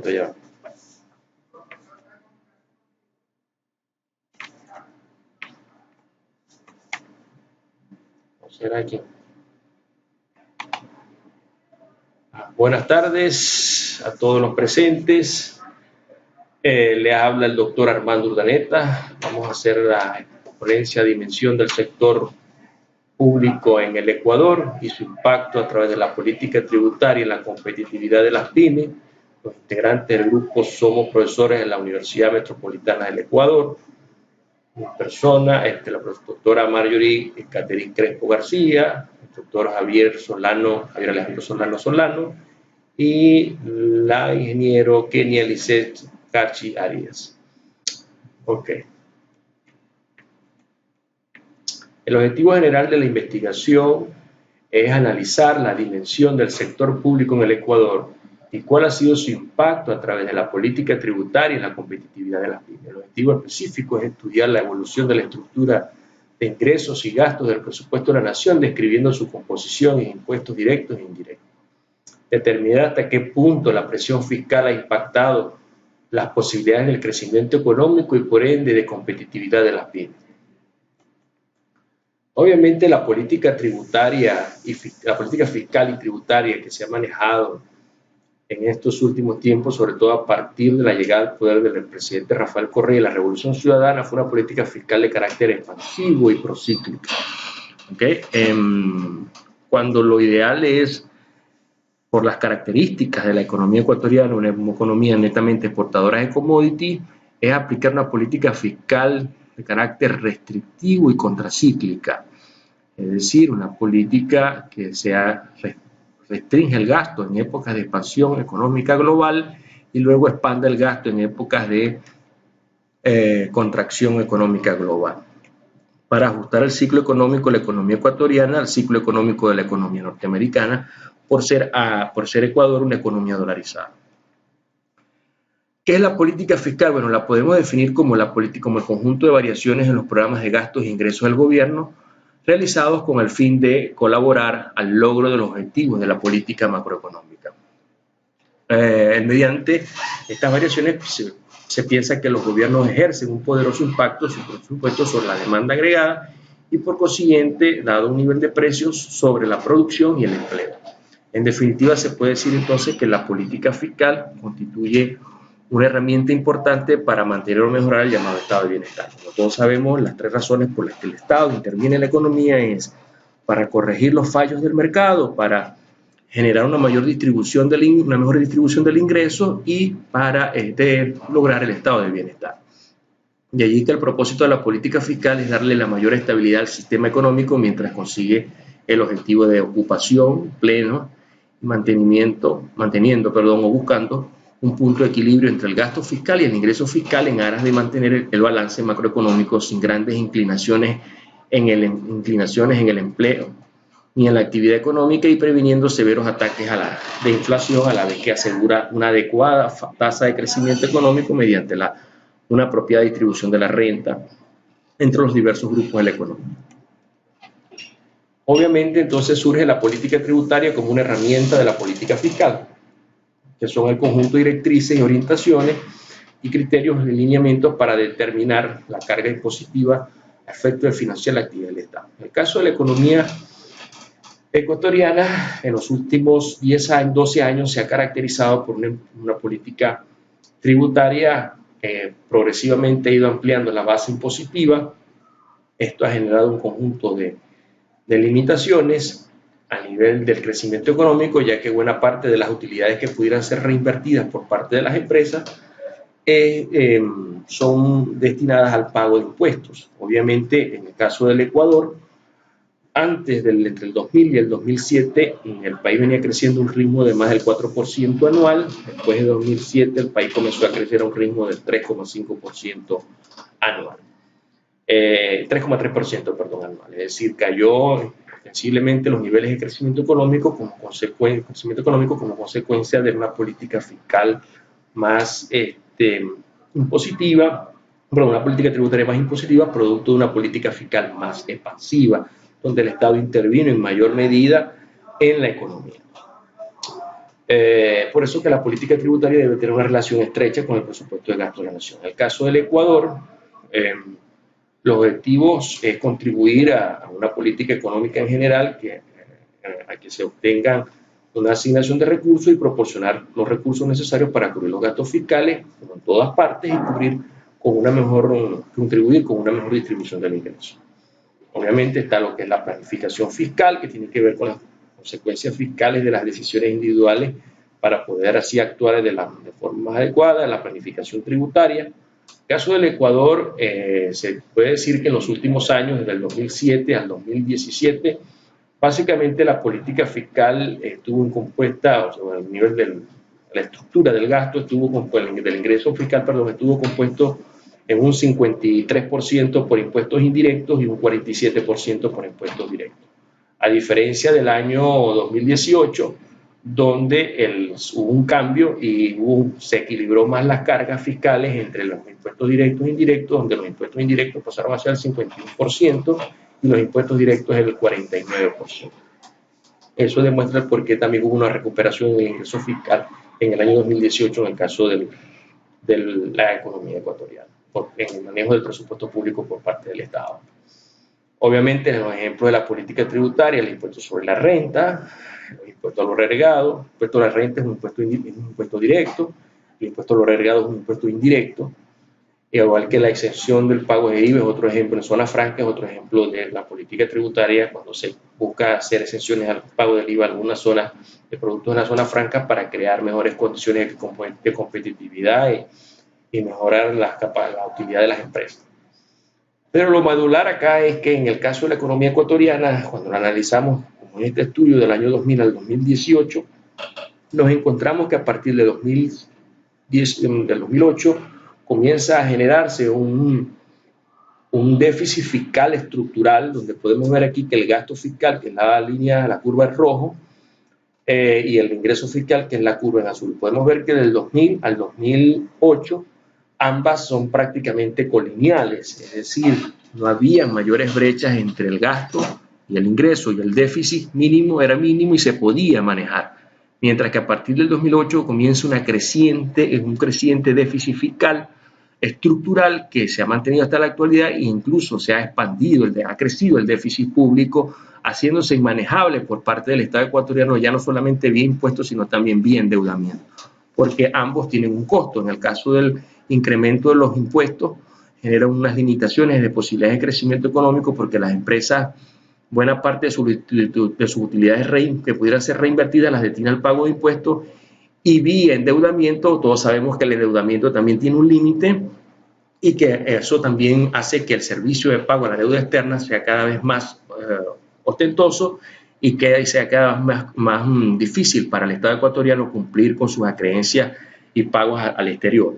momento, ya va. ¿Será aquí? Buenas tardes a todos los presentes. Le habla el doctor Armando Urdaneta. Vamos a hacer la ponencia Dimensión del sector público en el Ecuador y su impacto a través de la política tributaria y la competitividad de las pymes. Los integrantes del grupo somos profesores en la Universidad Metropolitana del Ecuador. Mi persona, la doctora Marjorie Catherine Crespo García, el doctor Javier Alejandro Solano y la ingeniero Kenia Lisset Cachi Arias. Ok. El objetivo general de la investigación es analizar la dimensión del sector público en el Ecuador y cuál ha sido su impacto a través de la política tributaria y la competitividad de las pymes. El objetivo específico es estudiar la evolución de la estructura de ingresos y gastos del presupuesto de la nación, describiendo su composición en impuestos directos e indirectos. Determinar hasta qué punto la presión fiscal ha impactado las posibilidades del crecimiento económico y por ende de competitividad de las pymes. Obviamente la política tributaria y la política fiscal y tributaria que se ha manejado en estos últimos tiempos, sobre todo a partir de la llegada al poder del presidente Rafael Correa y la Revolución Ciudadana, fue una política fiscal de carácter expansivo y procíclico. ¿Okay? Cuando lo ideal es, por las características de la economía ecuatoriana, una economía netamente exportadora de commodity, es aplicar una política fiscal de carácter restrictivo y contracíclica, es decir, una política que restringe el gasto en épocas de expansión económica global y luego expande el gasto en épocas de contracción económica global, para ajustar el ciclo económico de la economía ecuatoriana al ciclo económico de la economía norteamericana, por ser Ecuador una economía dolarizada. ¿Qué es la política fiscal? Bueno, la podemos definir como el conjunto de variaciones en los programas de gastos e ingresos del gobierno realizados con el fin de colaborar al logro de los objetivos de la política macroeconómica. Mediante estas variaciones se piensa que los gobiernos ejercen un poderoso impacto sobre la demanda agregada y por consiguiente, dado un nivel de precios sobre la producción y el empleo. En definitiva, se puede decir entonces que la política fiscal constituye una herramienta importante para mantener o mejorar el llamado estado de bienestar. Como todos sabemos, las tres razones por las que el Estado interviene en la economía es para corregir los fallos del mercado, para generar una mejor distribución del ingreso y para lograr el estado de bienestar. De allí que el propósito de la política fiscal es darle la mayor estabilidad al sistema económico mientras consigue el objetivo de ocupación pleno y buscando un punto de equilibrio entre el gasto fiscal y el ingreso fiscal en aras de mantener el balance macroeconómico sin grandes inclinaciones en el empleo ni en la actividad económica y previniendo severos ataques de inflación a la vez que asegura una adecuada tasa de crecimiento económico mediante una apropiada distribución de la renta entre los diversos grupos de la economía. Obviamente entonces surge la política tributaria como una herramienta de la política fiscal, que son el conjunto de directrices y orientaciones y criterios de lineamientos para determinar la carga impositiva a efecto de financiar la actividad del Estado. En el caso de la economía ecuatoriana, en los últimos 12 años se ha caracterizado por una política tributaria progresivamente ha ido ampliando la base impositiva. Esto ha generado un conjunto de limitaciones a nivel del crecimiento económico, ya que buena parte de las utilidades que pudieran ser reinvertidas por parte de las empresas son destinadas al pago de impuestos. Obviamente, en el caso del Ecuador, entre el 2000 y el 2007, el país venía creciendo a un ritmo de más del 4% anual. Después de 2007, el país comenzó a crecer a un ritmo del 3,5% anual. 3,3%, perdón, anual. Es decir, cayó sensiblemente los niveles de crecimiento económico como consecuencia de una política fiscal más impositiva, una política tributaria más impositiva, producto de una política fiscal más expansiva, donde el Estado intervino en mayor medida en la economía. Por eso que la política tributaria debe tener una relación estrecha con el presupuesto de gasto de la nación. En el caso del Ecuador, los objetivos es contribuir a una política económica en general a que se obtenga una asignación de recursos y proporcionar los recursos necesarios para cubrir los gastos fiscales, como en todas partes, y contribuir con una mejor distribución del ingreso. Obviamente está lo que es la planificación fiscal, que tiene que ver con las consecuencias fiscales de las decisiones individuales para poder así actuar de forma más adecuada, la planificación tributaria. En el caso del Ecuador, se puede decir que en los últimos años, desde el 2007 al 2017, básicamente la política fiscal estuvo compuesta, o sea, el nivel de la estructura del gasto del ingreso fiscal, perdón, estuvo compuesto en un 53% por impuestos indirectos y un 47% por impuestos directos. A diferencia del año 2018, donde hubo un cambio y se equilibró más las cargas fiscales entre los impuestos directos e indirectos, donde los impuestos indirectos pasaron a ser el 51% y los impuestos directos el 49%. Eso demuestra el por qué también hubo una recuperación en el ingreso fiscal en el año 2018 en el caso de la economía ecuatoriana, en el manejo del presupuesto público por parte del Estado. Obviamente, en los ejemplos de la política tributaria, el impuesto sobre la renta, el impuesto a los regados, el impuesto a la renta es un impuesto directo, el impuesto a los regados es un impuesto indirecto, igual que la exención del pago de IVA es otro ejemplo, en zonas francas es otro ejemplo de la política tributaria, cuando se busca hacer exenciones al pago del IVA en algunas zonas de productos de la zona franca para crear mejores condiciones de competitividad y mejorar la utilidad de las empresas. Pero lo medular acá es que en el caso de la economía ecuatoriana, cuando la analizamos como en este estudio del año 2000 al 2018, nos encontramos que a partir de 2008 comienza a generarse un déficit fiscal estructural, donde podemos ver aquí que el gasto fiscal, que es la línea, la curva en rojo, y el ingreso fiscal, que es la curva en azul. Podemos ver que del 2000 al 2008 ambas son prácticamente colineales, es decir, no había mayores brechas entre el gasto y el ingreso, y el déficit mínimo era mínimo y se podía manejar. Mientras que a partir del 2008 comienza un creciente déficit fiscal estructural que se ha mantenido hasta la actualidad e incluso se ha expandido, ha crecido el déficit público, haciéndose inmanejable por parte del Estado ecuatoriano, ya no solamente vía impuestos, sino también vía endeudamiento, porque ambos tienen un costo. En el caso del incremento de los impuestos, genera unas limitaciones de posibilidades de crecimiento económico, porque las empresas, buena parte de sus utilidades que pudieran ser reinvertidas, las destina al pago de impuestos, y vía endeudamiento. Todos sabemos que el endeudamiento también tiene un límite y que eso también hace que el servicio de pago a la deuda externa sea cada vez más ostentoso y que sea cada vez más difícil para el Estado ecuatoriano cumplir con sus acreencias y pagos al exterior.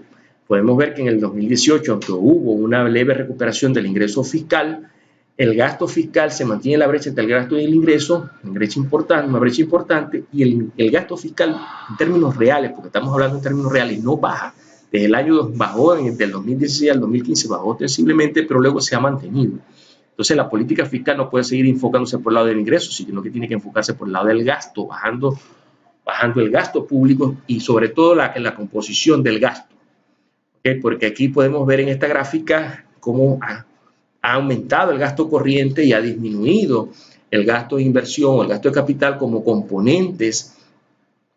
Podemos ver que en el 2018, aunque hubo una leve recuperación del ingreso fiscal, el gasto fiscal se mantiene en la brecha entre el gasto y el ingreso, una brecha importante, y el gasto fiscal en términos reales, porque estamos hablando en términos reales, no baja. Desde el año bajó, del 2016 al 2015 bajó ostensiblemente, pero luego se ha mantenido. Entonces la política fiscal no puede seguir enfocándose por el lado del ingreso, sino que tiene que enfocarse por el lado del gasto, bajando el gasto público y sobre todo la composición del gasto. ¿Okay? Porque aquí podemos ver en esta gráfica cómo ha aumentado el gasto corriente y ha disminuido el gasto de inversión o el gasto de capital como componentes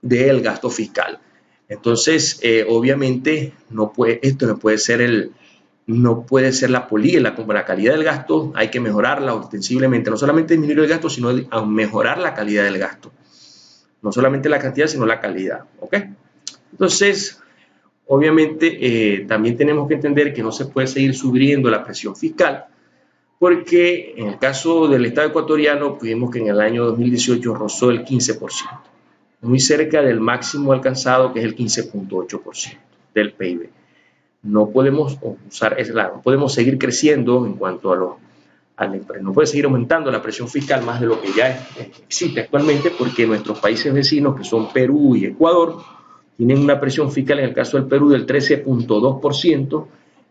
del gasto fiscal. Entonces, obviamente, esto no puede ser la calidad del gasto, hay que mejorarla ostensiblemente, no solamente disminuir el gasto, sino mejorar la calidad del gasto. No solamente la cantidad, sino la calidad. ¿Ok? Entonces, obviamente, también tenemos que entender que no se puede seguir subiendo la presión fiscal, porque en el caso del Estado ecuatoriano, vimos que en el año 2018 rozó el 15%, muy cerca del máximo alcanzado, que es el 15.8% del PIB. No podemos no podemos seguir creciendo en cuanto no puede seguir aumentando la presión fiscal más de lo que ya existe actualmente, porque nuestros países vecinos, que son Perú y Ecuador, tienen una presión fiscal, en el caso del Perú, del 13.2%,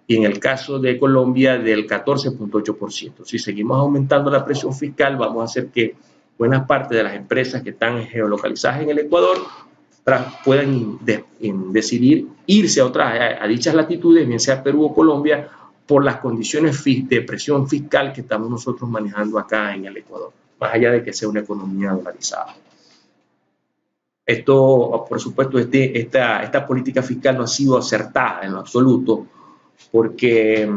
y en el caso de Colombia del 14.8%. Si seguimos aumentando la presión fiscal, vamos a hacer que buena parte de las empresas que están geolocalizadas en el Ecuador puedan decidir irse a dichas latitudes, bien sea Perú o Colombia, por las condiciones de presión fiscal que estamos nosotros manejando acá en el Ecuador, más allá de que sea una economía dolarizada. Esto, por supuesto, esta política fiscal no ha sido acertada en lo absoluto, porque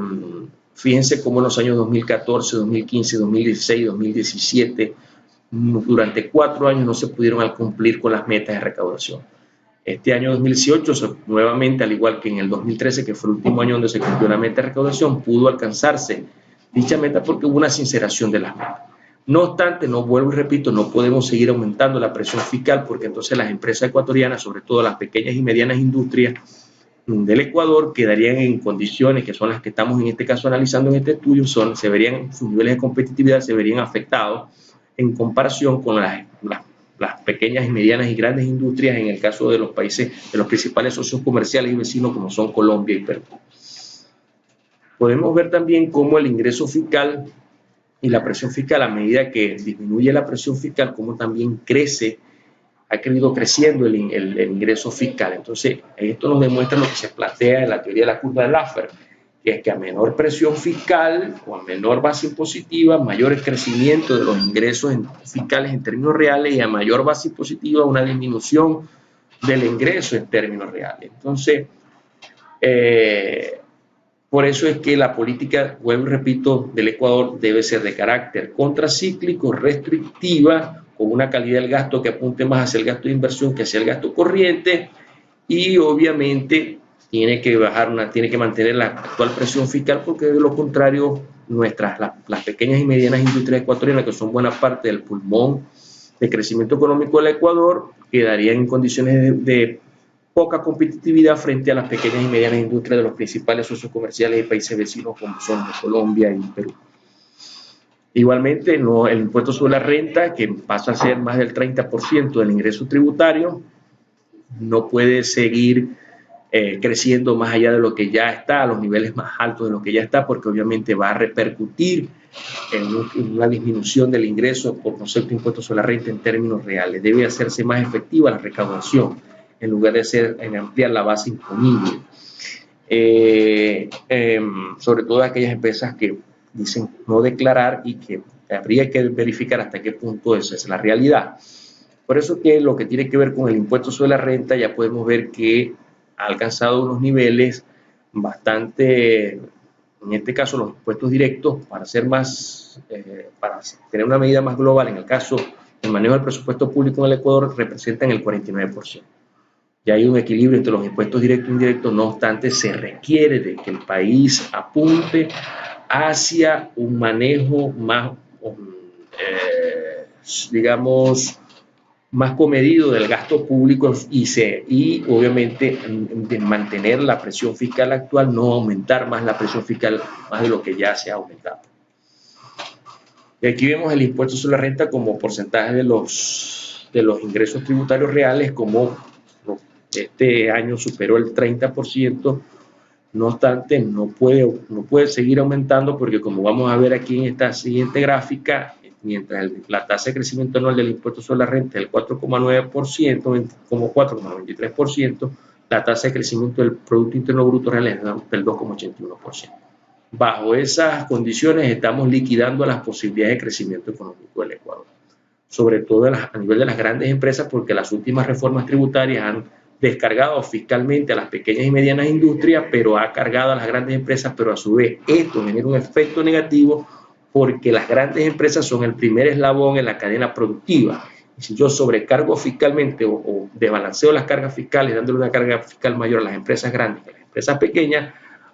fíjense cómo en los años 2014, 2015, 2016, 2017, durante 4 años no se pudieron cumplir con las metas de recaudación. Este año 2018, nuevamente, al igual que en el 2013, que fue el último año donde se cumplió la meta de recaudación, pudo alcanzarse dicha meta porque hubo una sinceración de las metas. No obstante, no vuelvo y repito, no podemos seguir aumentando la presión fiscal porque entonces las empresas ecuatorianas, sobre todo las pequeñas y medianas industrias del Ecuador, quedarían en condiciones que son las que estamos en este caso analizando en este estudio, sus niveles de competitividad se verían afectados en comparación con las pequeñas y medianas y grandes industrias en el caso de los países, de los principales socios comerciales y vecinos como son Colombia y Perú. Podemos ver también cómo el ingreso fiscal y la presión fiscal, a medida que disminuye la presión fiscal, como también ha ido creciendo el ingreso fiscal. Entonces, esto nos demuestra lo que se plantea en la teoría de la curva de Laffer, que es que a menor presión fiscal o a menor base impositiva, mayor crecimiento de los ingresos fiscales en términos reales, y a mayor base impositiva, una disminución del ingreso en términos reales. Entonces, por eso es que la política, vuelvo y repito, del Ecuador debe ser de carácter contracíclico, restrictiva, con una calidad del gasto que apunte más hacia el gasto de inversión que hacia el gasto corriente, y obviamente tiene que mantener la actual presión fiscal, porque de lo contrario las pequeñas y medianas industrias ecuatorianas, que son buena parte del pulmón de crecimiento económico del Ecuador, quedarían en condiciones de poca competitividad frente a las pequeñas y medianas industrias de los principales socios comerciales y países vecinos como son Colombia y Perú. Igualmente, el impuesto sobre la renta, que pasa a ser más del 30% del ingreso tributario, no puede seguir creciendo más allá de lo que ya está, a los niveles más altos de lo que ya está, porque obviamente va a repercutir en una disminución del ingreso por concepto de impuesto sobre la renta en términos reales. Debe hacerse más efectiva la recaudación en lugar de ampliar la base imponible. Sobre todo aquellas empresas que dicen no declarar y que habría que verificar hasta qué punto esa es la realidad. Por eso que lo que tiene que ver con el impuesto sobre la renta, ya podemos ver que ha alcanzado unos niveles bastante, en este caso los impuestos directos, para tener una medida más global, en el caso del manejo del presupuesto público en el Ecuador, representan el 49%. Ya hay un equilibrio entre los impuestos directos e indirectos, no obstante, se requiere de que el país apunte hacia un manejo más, digamos, más comedido del gasto público y obviamente de mantener la presión fiscal actual, no aumentar más la presión fiscal más de lo que ya se ha aumentado. Y aquí vemos el impuesto sobre la renta como porcentaje de los ingresos tributarios reales, como este año superó el 30%, no obstante no puede seguir aumentando, porque como vamos a ver aquí en esta siguiente gráfica, mientras la tasa de crecimiento anual del impuesto sobre la renta es del 4,9%, como 4,93%, la tasa de crecimiento del Producto Interno Bruto real es del 2,81%. Bajo esas condiciones estamos liquidando las posibilidades de crecimiento económico del Ecuador, sobre todo a nivel de las grandes empresas, porque las últimas reformas tributarias han descargado fiscalmente a las pequeñas y medianas industrias, pero ha cargado a las grandes empresas, pero a su vez esto genera un efecto negativo, porque las grandes empresas son el primer eslabón en la cadena productiva. Y si yo sobrecargo fiscalmente o desbalanceo las cargas fiscales, dándole una carga fiscal mayor a las empresas grandes que a las empresas pequeñas,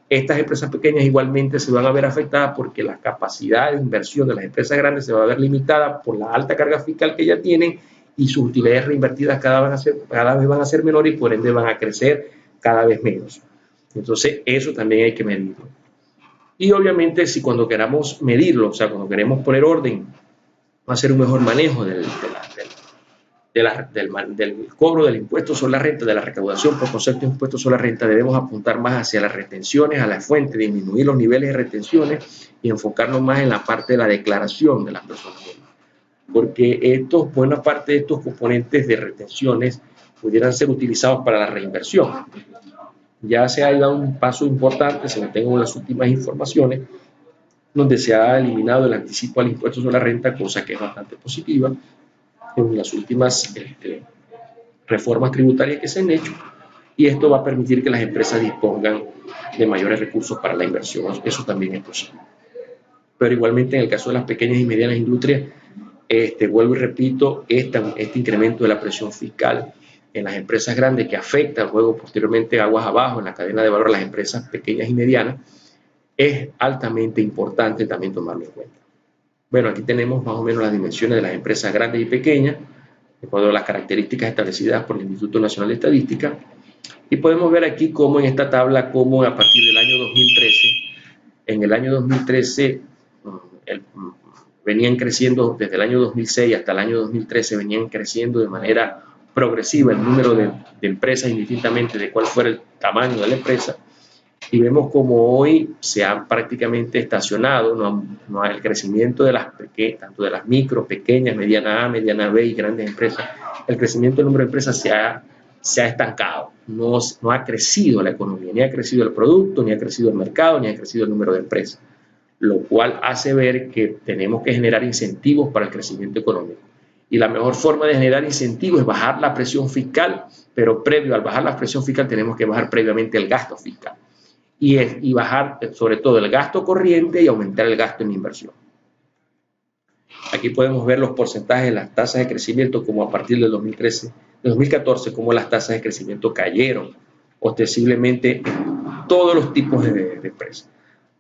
estas empresas pequeñas igualmente se van a ver afectadas, porque la capacidad de inversión de las empresas grandes se va a ver limitada por la alta carga fiscal que ya tienen, y sus utilidades reinvertidas cada vez van a ser menores, y por ende van a crecer cada vez menos. Entonces eso también hay que medirlo. Y obviamente si cuando queramos medirlo, o sea, cuando queremos poner orden, va a ser un mejor manejo del cobro del impuesto sobre la renta, de la recaudación por concepto de impuesto sobre la renta, debemos apuntar más hacia las retenciones, a la fuente, disminuir los niveles de retenciones y enfocarnos más en la parte de la declaración de las personas. Porque buena parte de estos componentes de retenciones pudieran ser utilizados para la reinversión. Ya se ha dado un paso importante, según tengo las últimas informaciones, donde se ha eliminado el anticipo al impuesto sobre la renta, cosa que es bastante positiva en las últimas reformas tributarias que se han hecho, y esto va a permitir que las empresas dispongan de mayores recursos para la inversión. Eso también es posible. Pero igualmente en el caso de las pequeñas y medianas industrias, vuelvo y repito, este incremento de la presión fiscal en las empresas grandes que afecta luego posteriormente aguas abajo en la cadena de valor a las empresas pequeñas y medianas, es altamente importante también tomarlo en cuenta. Bueno, aquí tenemos más o menos las dimensiones de las empresas grandes y pequeñas, de acuerdo a las características establecidas por el Instituto Nacional de Estadística, y podemos ver aquí cómo en esta tabla, cómo a partir del año 2013, en el año 2013 venían creciendo, desde el año 2006 hasta el año 2013 venían creciendo de manera progresiva el número de empresas, indistintamente de cuál fuera el tamaño de la empresa, y vemos como hoy se han prácticamente estacionado, no hay el crecimiento de tanto de las micro, pequeñas, mediana A, mediana B y grandes empresas. El crecimiento del número de empresas se ha estancado, no ha crecido la economía, ni ha crecido el producto, ni ha crecido el mercado, ni ha crecido el número de empresas, lo cual hace ver que tenemos que generar incentivos para el crecimiento económico. Y la mejor forma de generar incentivos es bajar la presión fiscal, pero previo al bajar la presión fiscal tenemos que bajar previamente el gasto fiscal. Y bajar sobre todo el gasto corriente y aumentar el gasto en inversión. Aquí podemos ver los porcentajes de las tasas de crecimiento, como a partir del 2014, como las tasas de crecimiento cayeron ostensiblemente en todos los tipos de empresas.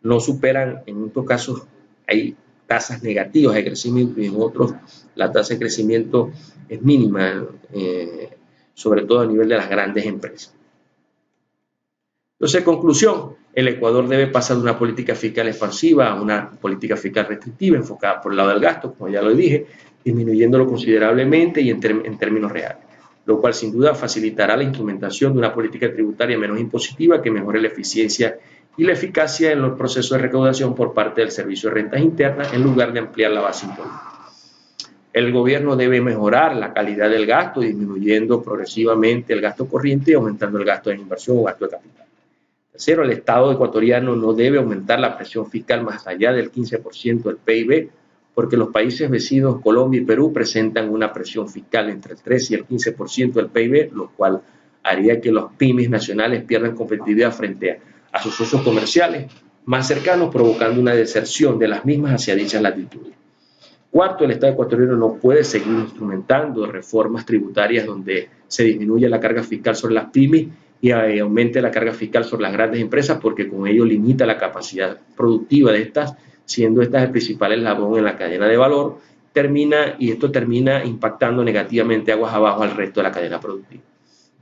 No superan, en muchos casos hay tasas negativas de crecimiento y en otros la tasa de crecimiento es mínima, sobre todo a nivel de las grandes empresas. Entonces, conclusión, el Ecuador debe pasar de una política fiscal expansiva a una política fiscal restrictiva enfocada por el lado del gasto, como ya lo dije, disminuyéndolo considerablemente y en términos reales, lo cual sin duda facilitará la instrumentación de una política tributaria menos impositiva que mejore la eficiencia y la eficacia en los procesos de recaudación por parte del Servicio de Rentas Internas en lugar de ampliar la base impositiva. El gobierno debe mejorar la calidad del gasto, disminuyendo progresivamente el gasto corriente y aumentando el gasto de inversión o gasto de capital. Tercero, el Estado ecuatoriano no debe aumentar la presión fiscal más allá del 15% del PIB, porque los países vecinos Colombia y Perú presentan una presión fiscal entre el 13 y el 15% del PIB, lo cual haría que los pymes nacionales pierdan competitividad frente a sus socios comerciales más cercanos, provocando una deserción de las mismas hacia dichas latitudes. Cuarto, el Estado ecuatoriano no puede seguir instrumentando reformas tributarias donde se disminuye la carga fiscal sobre las pymes y aumente la carga fiscal sobre las grandes empresas, porque con ello limita la capacidad productiva de estas, siendo estas el principal eslabón en la cadena de valor, y esto termina impactando negativamente aguas abajo al resto de la cadena productiva.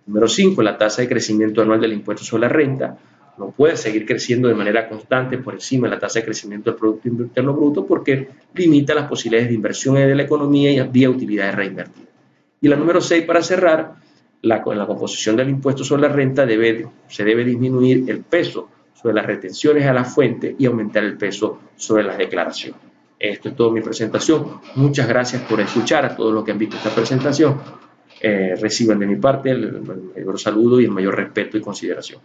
Número 5, la tasa de crecimiento anual del impuesto sobre la renta no puede seguir creciendo de manera constante por encima de la tasa de crecimiento del Producto Interno Bruto, porque limita las posibilidades de inversión de la economía y vía utilidades reinvertidas. Y la número 6, para cerrar, en la composición del impuesto sobre la renta se debe disminuir el peso sobre las retenciones a la fuente y aumentar el peso sobre las declaraciones. Esto es toda mi presentación. Muchas gracias por escuchar a todos los que han visto esta presentación. Reciban de mi parte el mayor saludo y el mayor respeto y consideración.